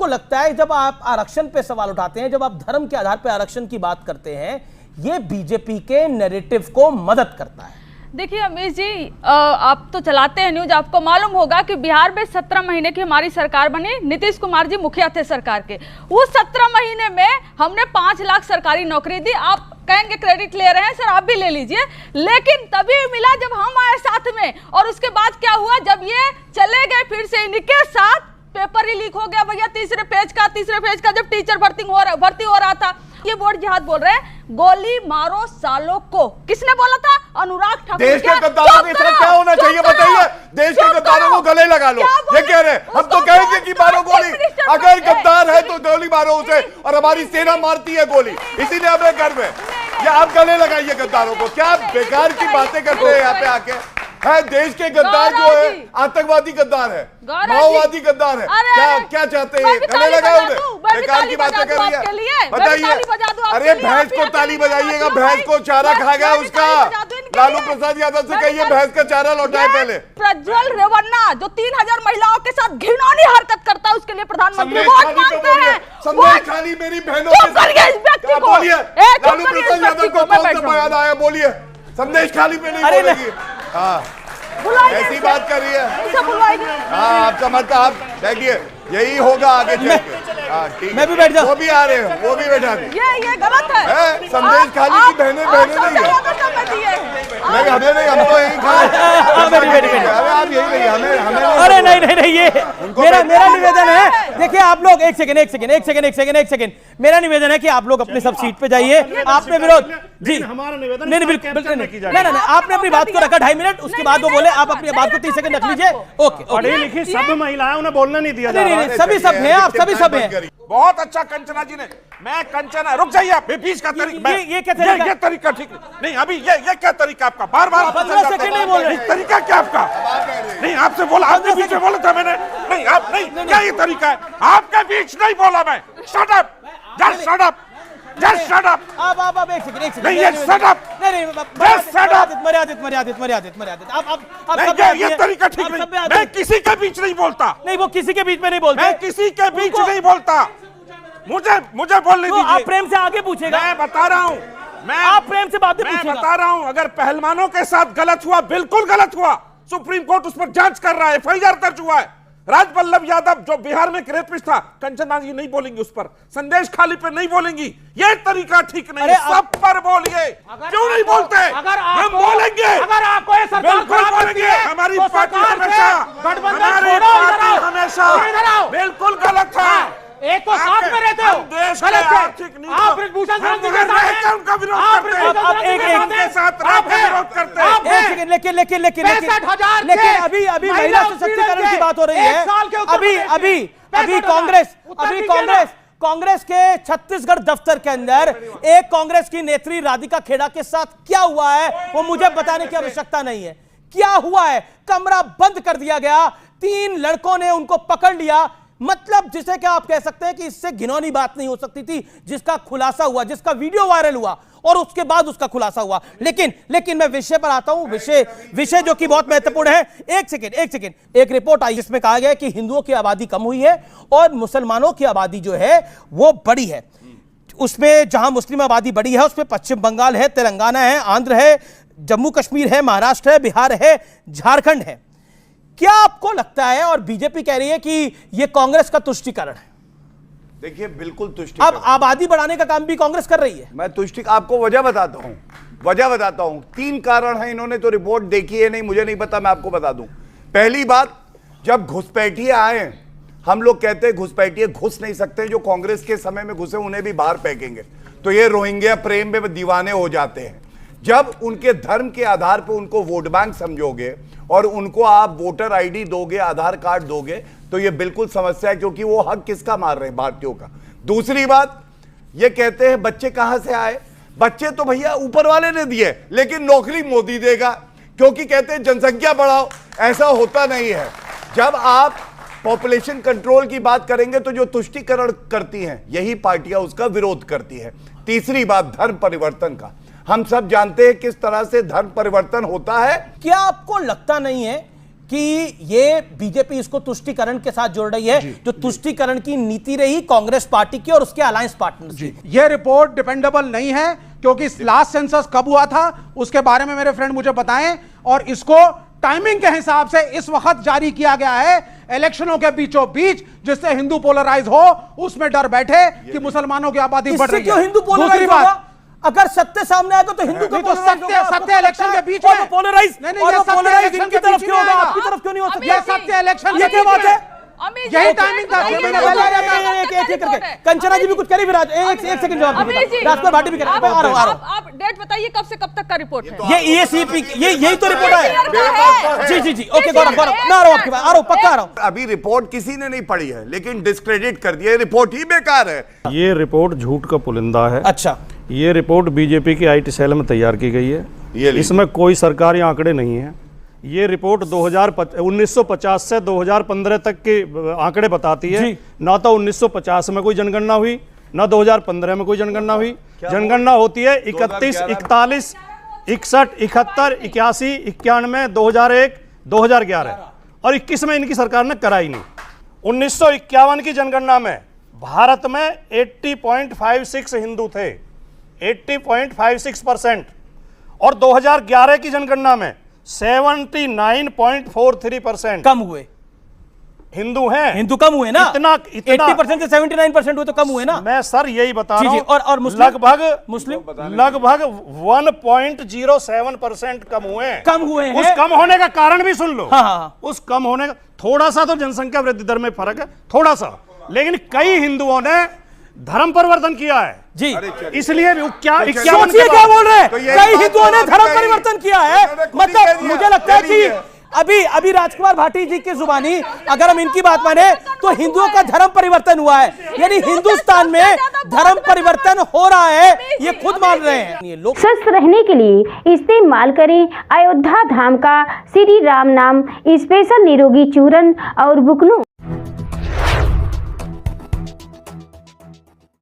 आपको लगता है जब आप आरक्षण पे सवाल उठाते हैं, जब आप धर्म के आधार पर आरक्षण की बात करते हैं, ये बीजेपी के नैरेटिव को मदद करता है? देखिए अमीश जी, आप तो चलाते हैं न्यूज, आपको मालूम होगा कि बिहार में 17 महीने की हमारी सरकार बनी, नीतीश कुमार जी मुखिया थे सरकार के। उस 17 महीने में हमने 5 लाख सरकारी नौकरी दी। आप कहेंगे क्रेडिट ले रहे हैं, सर आप भी ले लीजिए, लेकिन तभी मिला जब हम आए साथ में। और उसके बाद क्या हुआ, जब ये चले गए फिर से इनके साथ पेपर ही लीक हो गया भैया, तीसरे पेज का जब टीचर भर्ती हो रहा था। ये बोर्ड जिहाद बोल रहे हैं, गोली मारो सालों को, किसने बोला था? अनुराग ठाकुर। देश के गद्दारों की तरह क्या होना चाहिए बताइए? देश के गद्दारों को गले लगा लो, ये कह रहे हैं। हम तो कहेंगे कि मारो गोली, अगर गद्दार है तो गोली मारो उसे, और हमारी सेना मारती है गोली, इसीलिए हमें गर्व है। या आप गले लगाइए गद्दारों को, क्या बेकार की बातें करते हैं यहाँ पे आके? है देश के गद्दार जो है आतंकवादी गद्दार है, माओवादी गद्दार है, क्या चाहते हैं? गले लगाओ उन्हें, बेकार की बातें कर रही है, बताइए। अरे भैंस को ताली बजाइएगा, भैंस को चारा खा गया उसका। लालू प्रसाद यादव से कहिए भैंस का चारा लौटाए पहले। प्रज्वल रेवन्ना जो 3000 महिलाओं के साथ घिनौनी हरकत करता है, उसके लिए प्रधानमंत्री वोट मांगते हैं। संदेश खाली मेरी बहनों के बोलिए, लालू प्रसाद यादव को कौन सा बयान आया बोलिए? संदेश खाली पे नहीं बोलेगी। हाँ ऐसी बात कर रही है। हाँ आपका मत, आप देखिए यही होगा आगे चल के। हाँ ठीक, मैं भी बैठ जाऊँ, वो भी आ रहे हैं, वो भी बैठा दे। ये गलत है। संदेश खाली की बहनें नहीं है, नहीं हमें नहीं, हम तो यही खा रहे हैं। आप यही नहीं, हमें अरे नहीं, ये मेरा निवेदन है। देखिए आप लोग एक सेकंड, मेरा निवेदन है कि आप लोग अपने सब सीट पे जाइए। आपने विरोध जी, हमारा निवेदन नहीं बिल्कुल नहीं, आपने अपनी बात को रखा 2.5 मिनट, उसके बाद वो बोले, आप अपनी बात को 30 सेकंड रख लीजिए। ओके, पढ़ी लिखी सब महिलाएं, उन्हें बोलना नहीं दिया जा रहा। सभी सब हैं, आप सभी सब हैं। बहुत अच्छा कंचना जी ने, मैं कंचना, रुक जाइए आप, बीच का तरीका, ये क्या तरीका? ये तरीका ठीक नहीं। अभी ये क्या तरीका आपका? बार 15 सेकंड नहीं बोल रहे। तरीका क्या आपका? नहीं आपसे बोला, आपके बीच में बोला था मैंने। नहीं आप नहीं, क्या ये तरीका है? आपके बीच नहीं बोला मैं। Shut up, just shut up, just shut up. अब एक सेकंड नहीं ये शट अप, नहीं जस्ट शट अप। मर्यादित। आप ये तरीका ठीक नहीं। मैं किसी के बीच नहीं बोलता। नहीं वो किसी के बीच में नहीं बोलते, मैं किसी के बीच नहीं बोलता। मुझे बोलने दीजिए। आप प्रेम से आगे पूछेगा। मैं बता रहा हूँ, आप प्रेम से बातें पूछेगा। मैं बता रहा हूँ, अगर पहलवानों के साथ गलत हुआ, बिल्कुल गलत हुआ, सुप्रीम कोर्ट उस पर जांच कर रहा है, एफआईआर दर्ज हुआ है। राजवल्लभ यादव जो बिहार में रेपिस्ट था, कंचना जी नहीं बोलेंगी उस पर, संदेश खाली पे नहीं बोलेंगी। ये तरीका ठीक नहीं है, सब पर बोलिए। क्यों नहीं बोलते? हम बोलेंगे, बिल्कुल बोलेंगे। हमारी पार्टी हमेशा बिल्कुल गलत था। एक तो साथ में रहते हो, देश गलत के है। आर्थिक नीति आप ब्रिजभूषण सिंह जी के साथ हैं, उनका विरोध करते हैं, उनके साथ विरोध करते हैं। लेकिन अभी महिला सशक्तिकरण की बात हो रही है। अभी कांग्रेस के छत्तीसगढ़ दफ्तर के अंदर एक कांग्रेस की नेत्री राधिका खेड़ा के साथ क्या हुआ है वो मुझे बताने की आवश्यकता नहीं है। क्या हुआ है? कमरा बंद कर दिया गया, 3 लड़कों ने उनको पकड़ लिया। मतलब जिसे क्या आप कह सकते हैं कि इससे घिनौनी बात नहीं हो सकती थी, जिसका खुलासा हुआ, जिसका वीडियो वायरल हुआ और उसके बाद उसका खुलासा हुआ। लेकिन मैं विषय पर आता हूं, विषय जो कि बहुत महत्वपूर्ण है। एक सेकंड, एक रिपोर्ट आई जिसमें कहा गया कि हिंदुओं की आबादी कम हुई है और मुसलमानों की आबादी जो है वो बड़ी है। उसमें जहां मुस्लिम आबादी बड़ी है उसमें पश्चिम बंगाल है, तेलंगाना है, आंध्र है, जम्मू कश्मीर है, महाराष्ट्र है, बिहार है, झारखंड है। क्या आपको लगता है, और बीजेपी कह रही है कि यह कांग्रेस का तुष्टीकरण है? देखिए बिल्कुल तुष्टीकरण। अब आबादी बढ़ाने का काम भी कांग्रेस कर रही है। मैं आपको वजह बताता हूं। 3 कारण है। इन्होंने तो रिपोर्ट देखी है नहीं, मुझे नहीं पता, मैं आपको बता दूं। पहली बात, जब घुसपैठिए आए, हम लोग कहते हैं घुसपैठिए घुस नहीं सकते, जो कांग्रेस के समय में घुसे उन्हें भी बाहर फेंकेंगे। तो ये रोहिंग्या प्रेम में दीवाने हो जाते हैं। जब उनके धर्म के आधार पर उनको वोट बैंक समझोगे और उनको आप वोटर आईडी दोगे, आधार कार्ड दोगे, तो ये बिल्कुल समस्या है, क्योंकि वो हक किसका मार रहे हैं? भारतीयों का। दूसरी बात, ये कहते हैं बच्चे कहां से आए? बच्चे तो भैया ऊपर वाले ने दिए, लेकिन नौकरी मोदी देगा, क्योंकि कहते हैं जनसंख्या बढ़ाओ। ऐसा होता नहीं है। जब आप पॉपुलेशन कंट्रोल की बात करेंगे तो जो तुष्टीकरण करती हैं यही पार्टियां उसका विरोध करती है। तीसरी बात, धर्म परिवर्तन का। हम सब जानते हैं किस तरह से धर्म परिवर्तन होता है। क्या आपको लगता नहीं है कि ये बीजेपी इसको तुष्टीकरण के साथ जोड़ रही है, जो तुष्टीकरण की नीति रही कांग्रेस पार्टी की और उसके अलायंस पार्टनर्स की। ये रिपोर्ट डिपेंडेबल नहीं है, क्योंकि लास्ट सेंसस कब हुआ था उसके बारे में मेरे फ्रेंड मुझे बताएं, और इसको टाइमिंग के हिसाब से इस वक्त जारी किया गया है, इलेक्शनों के बीचों बीच, जिससे हिंदू पोलराइज हो, उसमें डर बैठे कि मुसलमानों की आबादी बढ़ रही है। क्यों हिंदू पोलराइज होगा? अगर सत्य सामने आएगा तो हिंदू को सत्य इलेक्शन के बीच में पोलराइज, पोलराइज इनकी तरफ क्यों होगा, आपकी तरफ क्यों नहीं हो सकता? ये सत्य इलेक्शन, ये क्या बात है? यही टाइमिंग था। कंचना जी भी कुछ करी, विराज एक सेकंड जवाब दीजिए, राजपाल भाटी भी करें। आप डेट बताइए कब से कब तक का रिपोर्ट है? ये ईएसीपी, यही तो रिपोर्ट है। जी जी जी, ओके गौरव, मैं आ रहा हूं आपके पास, आ रहा हूं, पक्का आ रहा हूं। अभी रिपोर्ट किसी ने नहीं पढ़ी है, लेकिन डिस्क्रेडिट कर दिया, रिपोर्ट ही बेकार है। ये रिपोर्ट झूठ का पुलिंदा है। अच्छा, ये रिपोर्ट बीजेपी की आईटी सेल में तैयार की गई है। इसमें कोई सरकारी आंकड़े नहीं है। ये रिपोर्ट 1950 से 2015 तक के आंकड़े बताती है। ना तो 1950 में कोई जनगणना हुई, ना 2015 में कोई जनगणना हुई। जनगणना होती है 31, 41, 61, 71, 81, 91, 2001, 2011 और 21 में इनकी सरकार ने कराई नहीं। 1951 की जनगणना में भारत में 80.56 हिंदू थे, 80.56%, और 2011 की जनगणना में 79.43% कम हुए हिंदू हैं। हिंदू कम हुए ना, इतना 80% से 79% हुए तो कम हुए ना। मैं सर यही बता रहा हूं। और मुस्लिम लगभग 1.07% कम हुए हैं। उस कम होने का कारण भी सुन लो। हाँ। उस कम होने का थोड़ा सा तो जनसंख्या वृद्धि दर में फर्क है, थोड़ा सा, लेकिन कई हिंदुओं ने धर्म परिवर्तन किया है जी, इसलिए क्या सोचिए क्या बोल रहे हैं, कई हिंदुओं ने धर्म परिवर्तन किया है। मतलब मुझे लगता है कि अभी राजकुमार भाटी जी की जुबानी अगर हम इनकी बात माने तो हिंदुओं का धर्म परिवर्तन हुआ है, यानी हिंदुस्तान में धर्म परिवर्तन हो रहा है, ये खुद मान रहे हैं। ये लोग स्वस्थ रहने के लिए इस्तेमाल करें अयोध्या धाम का श्री राम नाम स्पेशल निरोगी चूर्ण और बुकनों।